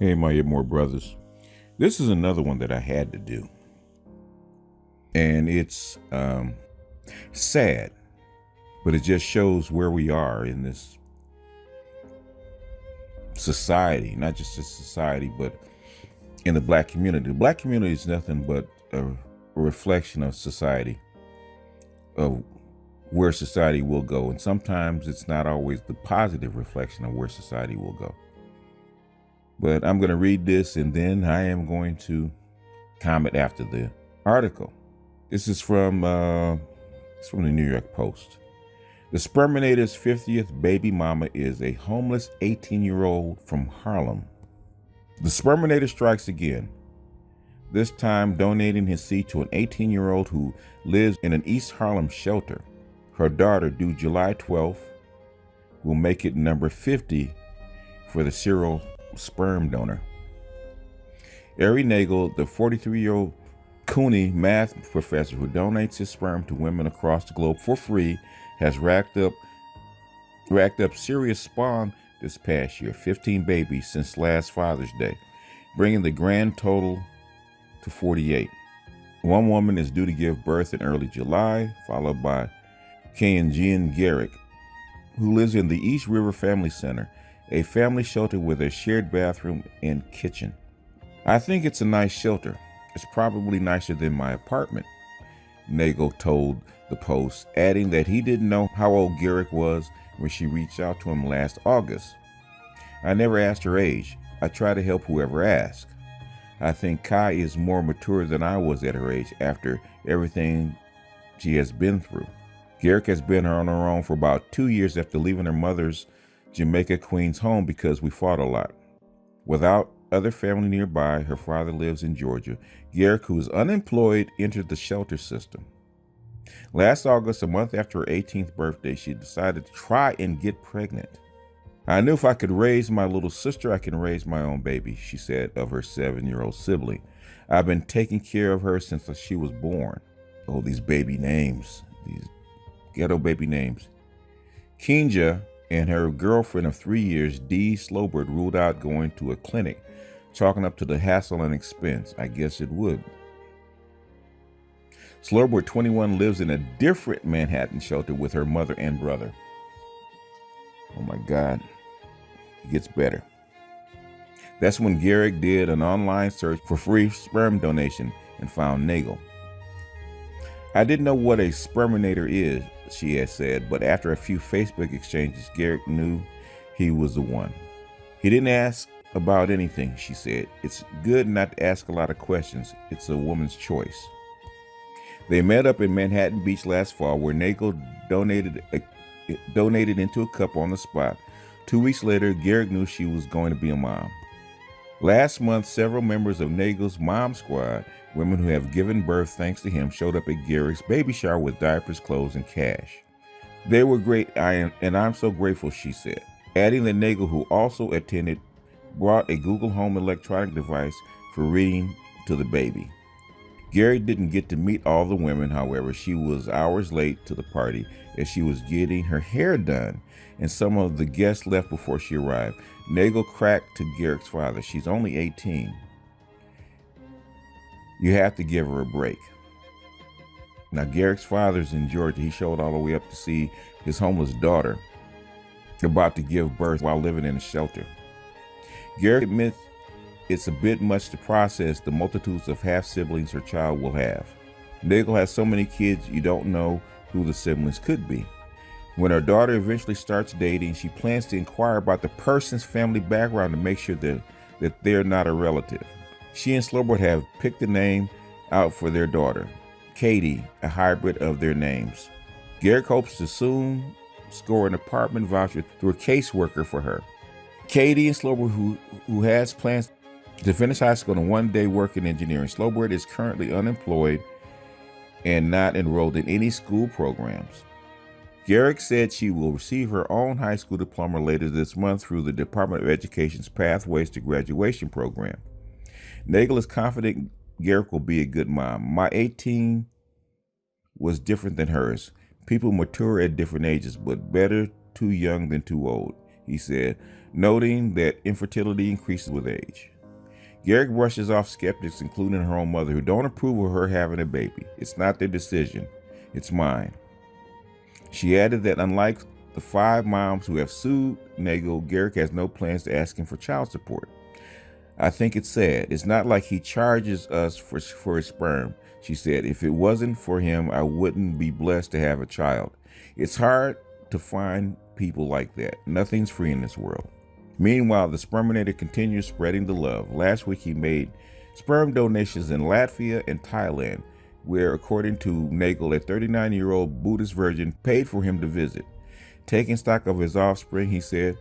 Hey, my IBMOR brothers. This is another one that I had to do. And it's sad, but it just shows where we are in this society, not just this society, but in the black community. The black community is nothing but a reflection of society, of where society will go. And sometimes it's not always the positive reflection of where society will go. But I'm going to read this and then I am going to comment after the article. This is from the New York Post. The Sperminator's 50th baby mama is a homeless 18-year-old from Harlem. The Sperminator strikes again, this time donating his seat to an 18-year-old who lives in an East Harlem shelter. Her daughter, due July 12th, will make it number 50 for the serial sperm donor. Ari Nagel, the 43-year-old CUNY math professor who donates his sperm to women across the globe for free, has racked up serious spawn this past year, 15 babies since last Father's Day, bringing the grand total to 48. One woman is due to give birth in early July, followed by Jean Garrick, who lives in the East River Family Center, a family shelter with a shared bathroom and kitchen. I think it's a nice shelter. It's probably nicer than my apartment, Nagel told the Post, adding that he didn't know how old Garrick was when she reached out to him last August. I never asked her age. I try to help whoever asks. I think Kai is more mature than I was at her age after everything she has been through. Garrick has been on her own for about 2 years after leaving her mother's Jamaica Queens home because we fought a lot. Without other family nearby, her father lives in Georgia. Garrick, who is unemployed, entered the shelter system. Last August, a month after her 18th birthday, she decided to try and get pregnant. I knew if I could raise my little sister, I can raise my own baby, she said of her 7-year-old sibling. I've been taking care of her since she was born. Oh, these baby names, these ghetto baby names. Kenja and her girlfriend of 3 years, Dee Slowbird, ruled out going to a clinic, chalking up to the hassle and expense. I guess it would. Slowbird, 21, lives in a different Manhattan shelter with her mother and brother. Oh my God, it gets better. That's when Garrick did an online search for free sperm donation and found Nagel. I didn't know what a Sperminator is, she had said, but after a few Facebook exchanges, Garrick knew he was the one. He didn't ask about anything, she said. It's good not to ask a lot of questions. It's a woman's choice. They met up in Manhattan Beach last fall, where Nagel donated into a couple on the spot. 2 weeks later, Garrick knew she was going to be a mom. Last month, several members of Nagel's mom squad, women who have given birth thanks to him, showed up at Garrick's baby shower with diapers, clothes, and cash. They were great, and I'm so grateful, she said, adding that Nagel, who also attended, brought a Google Home electronic device for reading to the baby. Garrick didn't get to meet all the women, however. She was hours late to the party as she was getting her hair done, and some of the guests left before she arrived. Nagel cracked to Garrick's father. She's only 18. You have to give her a break. Now, Garrick's father's in Georgia. He showed all the way up to see his homeless daughter about to give birth while living in a shelter. Garrick admits it's a bit much to process the multitudes of half-siblings her child will have. Nagel has so many kids you don't know who the siblings could be. When her daughter eventually starts dating, she plans to inquire about the person's family background to make sure that they're not a relative. She and Slowbird have picked a name out for their daughter, Katie, a hybrid of their names. Garrick hopes to soon score an apartment voucher through a caseworker for her. Katie and Slowbird, who has plans to finish high school and one day work in engineering. Slowbird is currently unemployed and not enrolled in any school programs. Garrick said she will receive her own high school diploma later this month through the Department of Education's Pathways to Graduation program. Nagel is confident Garrick will be a good mom. My 18 was different than hers. People mature at different ages, but better too young than too old, he said, noting that infertility increases with age. Garrick brushes off skeptics, including her own mother, who don't approve of her having a baby. It's not their decision, it's mine. She added that unlike the 5 moms who have sued Nagel, Garrick has no plans to ask him for child support. I think it's sad. It's not like he charges us for his sperm, she said. If it wasn't for him, I wouldn't be blessed to have a child. It's hard to find people like that. Nothing's free in this world. Meanwhile, the Sperminator continues spreading the love. Last week, he made sperm donations in Latvia and Thailand, where, according to Nagel, a 39-year-old Buddhist virgin paid for him to visit. Taking stock of his offspring, he said,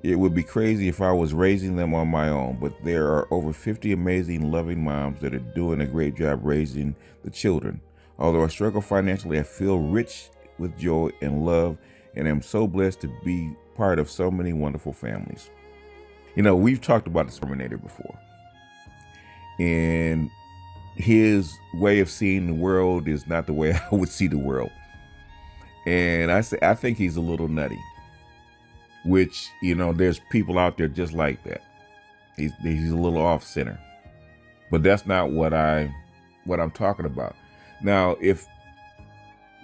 "It would be crazy if I was raising them on my own, but there are over 50 amazing, loving moms that are doing a great job raising the children. Although I struggle financially, I feel rich with joy and love, and am so blessed to be part of so many wonderful families." You know, we've talked about the Sperminator before, and his way of seeing the world is not the way I would see the world. And I think he's a little nutty, which, you know, there's people out there just like that. He's a little off center, but that's not what I'm talking about. Now, if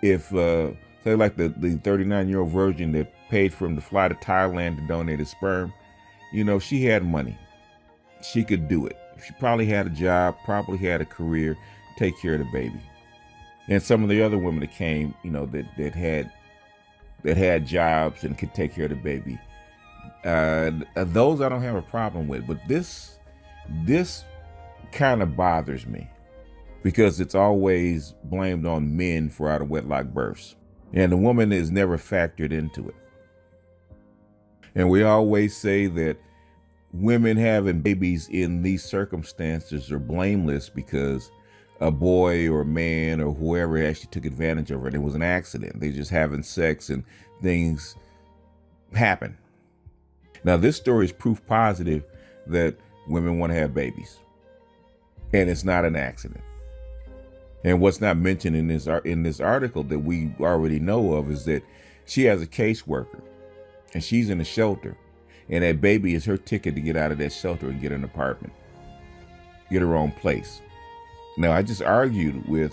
say like the 39-year-old virgin that paid for him to fly to Thailand to donate his sperm, you know, she had money. She could do it. She probably had a job, probably had a career, take care of the baby. And some of the other women that came, you know, that had jobs and could take care of the baby, those I don't have a problem with. But this kind of bothers me, because it's always blamed on men for out of wedlock births, and the woman is never factored into it. And we always say that women having babies in these circumstances are blameless because a boy or a man or whoever actually took advantage of it. It was an accident. They're just having sex and things happen. Now, this story is proof positive that women want to have babies, and it's not an accident. And what's not mentioned in this article that we already know of is that she has a caseworker, and she's in a shelter, and that baby is her ticket to get out of that shelter and get an apartment, get her own place. Now, I just argued with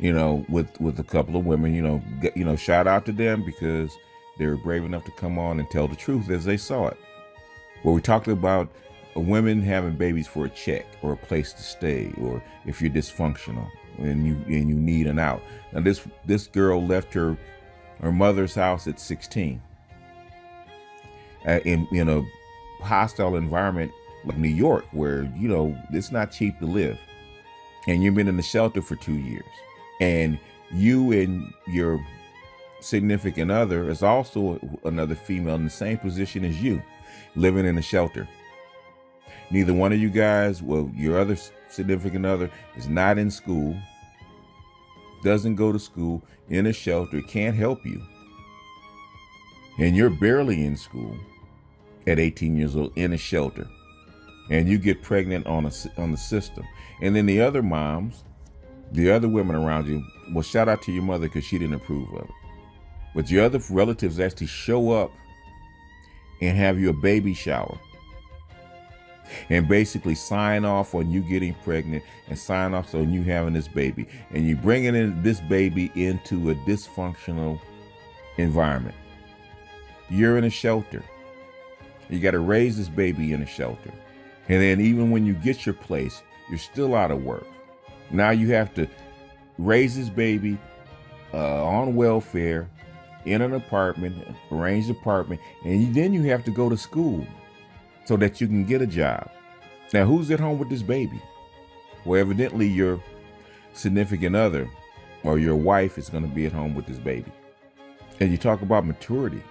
a couple of women, shout out to them because they were brave enough to come on and tell the truth as they saw it. Where we talked about women having babies for a check or a place to stay, or if you're dysfunctional and you need an out. Now, this girl left her mother's house at 16 in a hostile environment like New York, where, you know, it's not cheap to live. And you've been in the shelter for 2 years, and you and your significant other is also another female in the same position as you, living in a shelter. Neither one of you guys, well, your other significant other is not in school, doesn't go to school, in a shelter, can't help you. And you're barely in school at 18 years old in a shelter. And you get pregnant on the system. And then the other moms, the other women around you, well, shout out to your mother because she didn't approve of it. But your other relatives actually show up and have you a baby shower and basically sign off on you getting pregnant and sign off on you having this baby. And you bringing in this baby into a dysfunctional environment. You're in a shelter. You got to raise this baby in a shelter. And then even when you get your place, you're still out of work. Now you have to raise this baby on welfare, in an apartment, arranged apartment, and then you have to go to school so that you can get a job. Now, who's at home with this baby? Well, evidently your significant other or your wife is going to be at home with this baby. And you talk about maturity.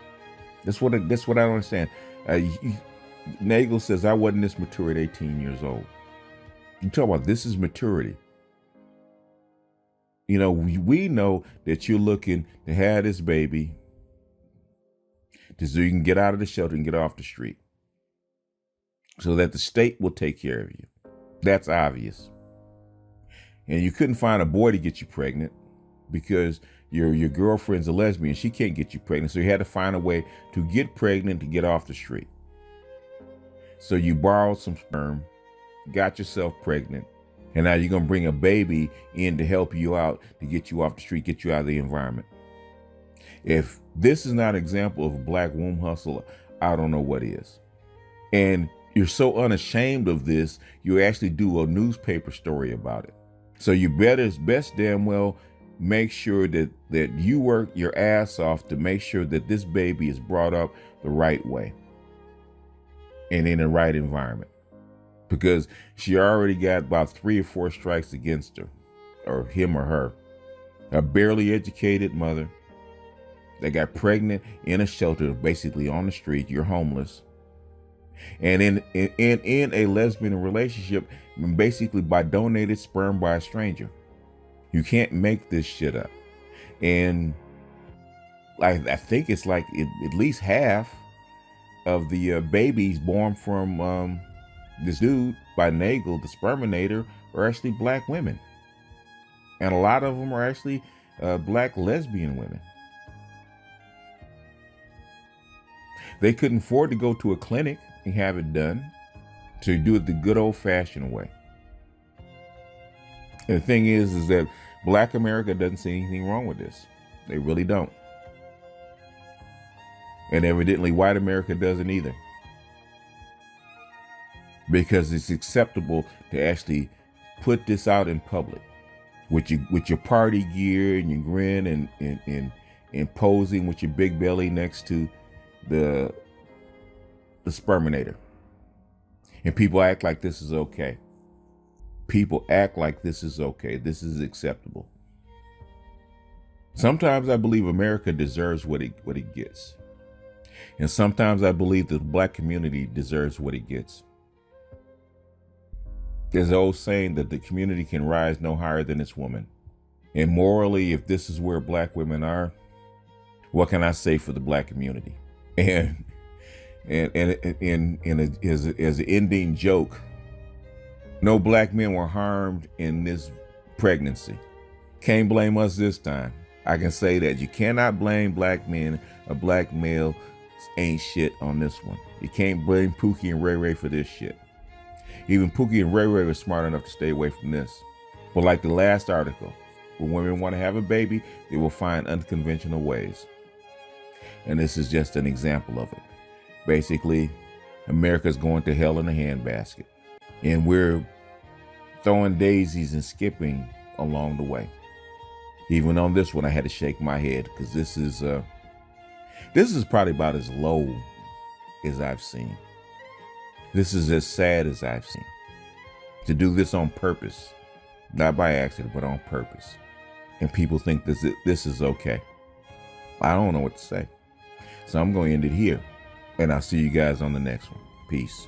That's what I don't understand. Nagel says, I wasn't this mature at 18 years old. You talk about this is maturity. You know, we know that you're looking to have this baby so you can get out of the shelter and get off the street, so that the state will take care of you. That's obvious. And you couldn't find a boy to get you pregnant because your girlfriend's a lesbian. She can't get you pregnant. So you had to find a way to get pregnant to get off the street. So you borrowed some sperm got yourself pregnant, and now you're going to bring a baby in to help you out, to get you off the street, get you out of the environment. If this is not an example of a black womb hustle, I don't know what is. And you're so unashamed of this, you actually do a newspaper story about it. So you better, best damn well, make sure that you work your ass off to make sure that this baby is brought up the right way and in the right environment. Because she already got about 3 or 4 strikes against her, or him or her. A barely educated mother that got pregnant in a shelter, basically on the street. You're homeless. And in a lesbian relationship, basically by donated sperm by a stranger. You can't make this shit up. And like, I think it's like at least half of the babies born from this dude by Nagel, the Sperminator, are actually black women. And a lot of them are actually black lesbian women. They couldn't afford to go to a clinic and have it done, to do it the good old fashioned way. And the thing is that black America doesn't see anything wrong with this. They really don't. And evidently white America doesn't either. Because it's acceptable to actually put this out in public with your party gear and your grin and posing with your big belly next to the Sperminator. And people act like this is okay. People act like this is okay. This is acceptable. Sometimes I believe America deserves what it gets. And sometimes I believe the black community deserves what it gets. There's an old saying that the community can rise no higher than its woman. And morally, if this is where black women are, what can I say for the black community? And as an ending joke, no black men were harmed in this pregnancy. Can't blame us this time. I can say that you cannot blame black men. A black male ain't shit on this one. You can't blame Pookie and Ray Ray for this shit. Even Pookie and Ray Ray were smart enough to stay away from this. But like the last article, when women want to have a baby, they will find unconventional ways. And this is just an example of it. Basically, America's going to hell in a handbasket. And we're throwing daisies and skipping along the way. Even on this one, I had to shake my head because this is probably about as low as I've seen. This is as sad as I've seen. To do this on purpose, not by accident, but on purpose. And people think this is okay. I don't know what to say. So I'm going to end it here. And I'll see you guys on the next one. Peace.